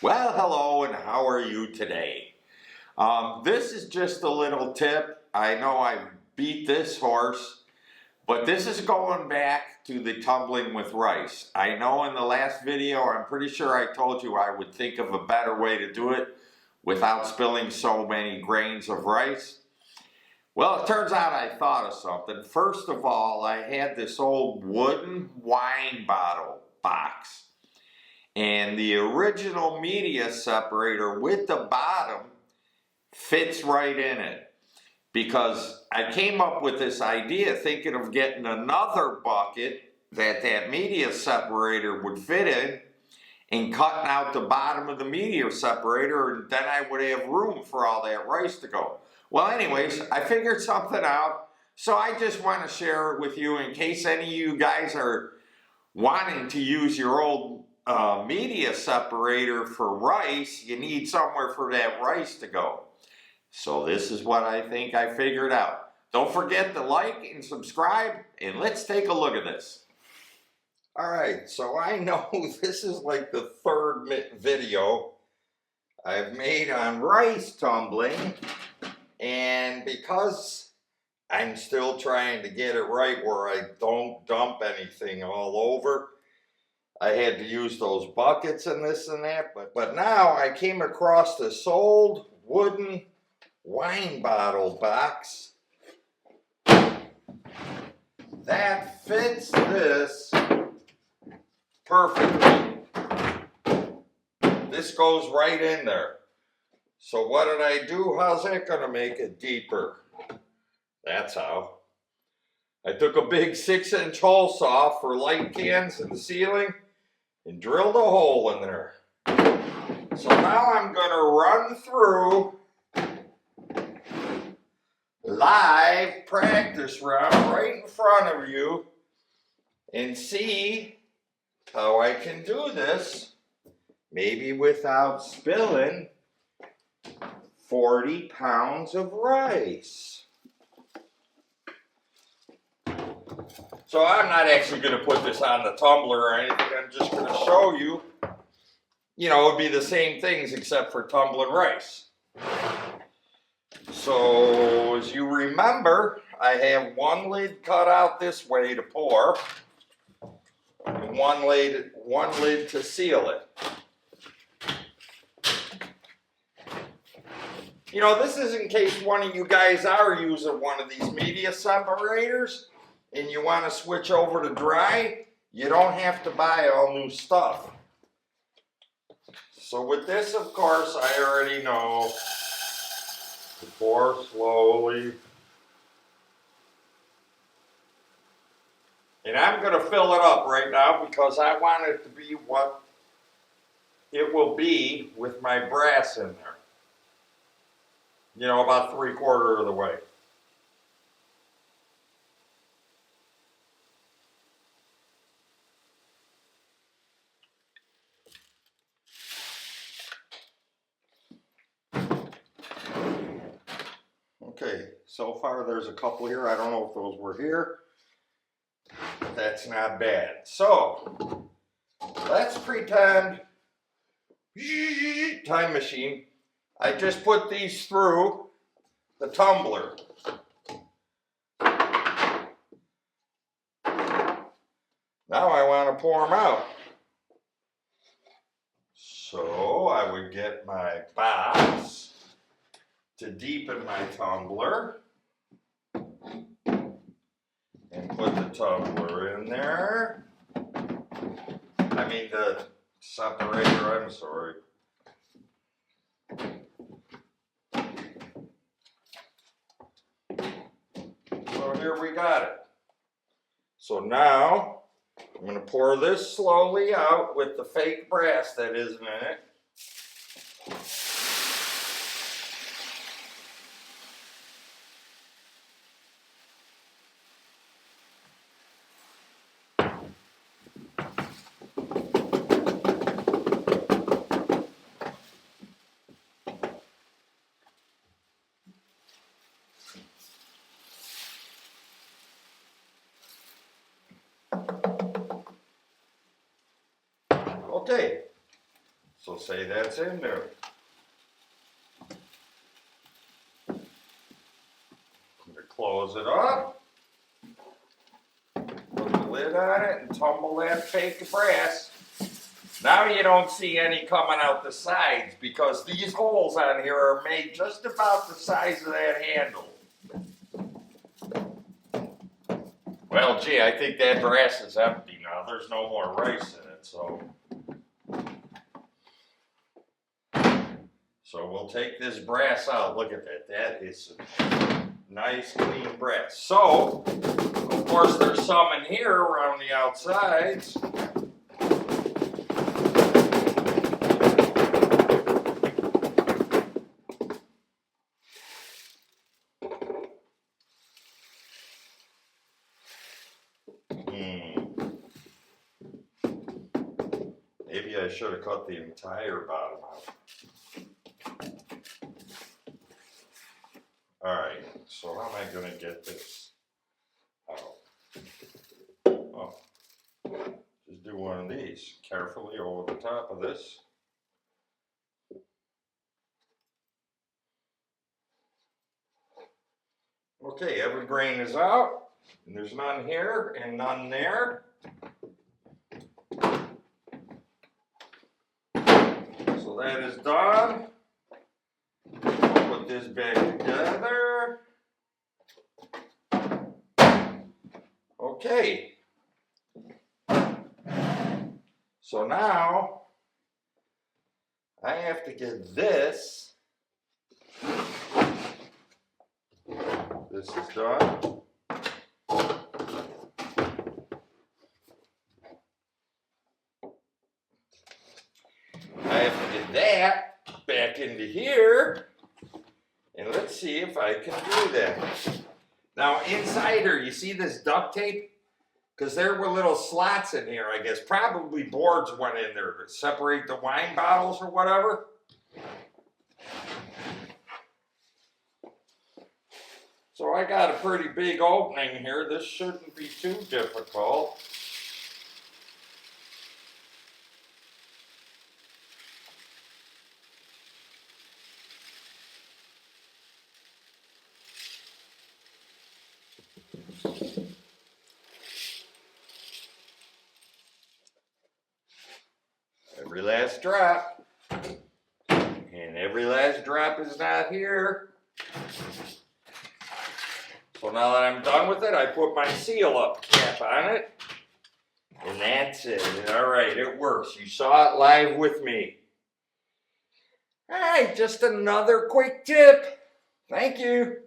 Well, hello, and how are you today? This is just a little tip. I know I beat this horse, but this is going back to the tumbling with rice. I know in the last video, I'm pretty sure I told you I would think of a better way to do it without spilling so many grains of rice. Well, it turns out I thought of something. First of all, I had this old wooden wine bottle box. And the original media separator with the bottom fits right in it. Because I came up with this idea thinking of getting another bucket that media separator would fit in and cutting out the bottom of the media separator, and then I would have room for all that rice to go. Well, anyways, I figured something out, so I just want to share it with you in case any of you guys are wanting to use your old media separator for rice. You need somewhere for that rice to go. So this is what I think I figured out. Don't forget to like and subscribe, and let's take a look at this. Alright, so I know this is like the third video I've made on rice tumbling, and because I'm still trying to get it right where I don't dump anything all over, I had to use those buckets and this and that, but now I came across this old wooden wine bottle box that fits this perfectly. This goes right in there. So what did I do? How's that going to make it deeper? That's how. I took a big 6-inch hole saw for light cans in the ceiling and drilled a hole in there. So now I'm going to run through live practice round right in front of you and see how I can do this, maybe without spilling 40 pounds of rice. So I'm not actually going to put this on the tumbler or anything. I'm just going to show you, it would be the same things except for tumbling rice. So as you remember, I have one lid cut out this way to pour, and one lid to seal it. This is in case one of you guys are using one of these media separators and you want to switch over to dry. You don't have to buy all new stuff. So with this, of course, I already know to pour slowly. And I'm going to fill it up right now because I want it to be what it will be with my brass in there. About 3/4 of the way. Okay, so far there's a couple here. I don't know if those were here. That's not bad. So, let's pretend, time machine, I just put these through the tumbler. Now I want to pour them out. So I would get my box to deepen my tumbler and put the tumbler in there. I mean the separator, I'm sorry. So here we got it. So now I'm going to pour this slowly out with the fake brass that isn't in it. Okay, So say that's in there. Close it up. Put the lid on it and tumble that fake brass. Now you don't see any coming out the sides because these holes on here are made just about the size of that handle. Well, gee, I think that brass is empty now. There's no more rice in it, so we'll take this brass out. Look at that. That is some nice, clean brass. So, of course, there's some in here around the outsides. Maybe I should have cut the entire bottom out. Alright, so how am I going to get this out? Oh, just do one of these carefully over the top of this. Okay, every grain is out, and there's none here and none there. So that is done. I'll put this back together. Okay. So now I have to get this. This is done. I have to get that back into here, and let's see if I can do that. Now inside here, you see this duct tape? Because there were little slots in here, I guess. Probably boards went in there to separate the wine bottles or whatever. So I got a pretty big opening here. This shouldn't be too difficult. Every last drop. And every last drop is not here. So now that I'm done with it, I put my seal up cap on it. And that's it. Alright, it works. You saw it live with me. Alright, just another quick tip. Thank you.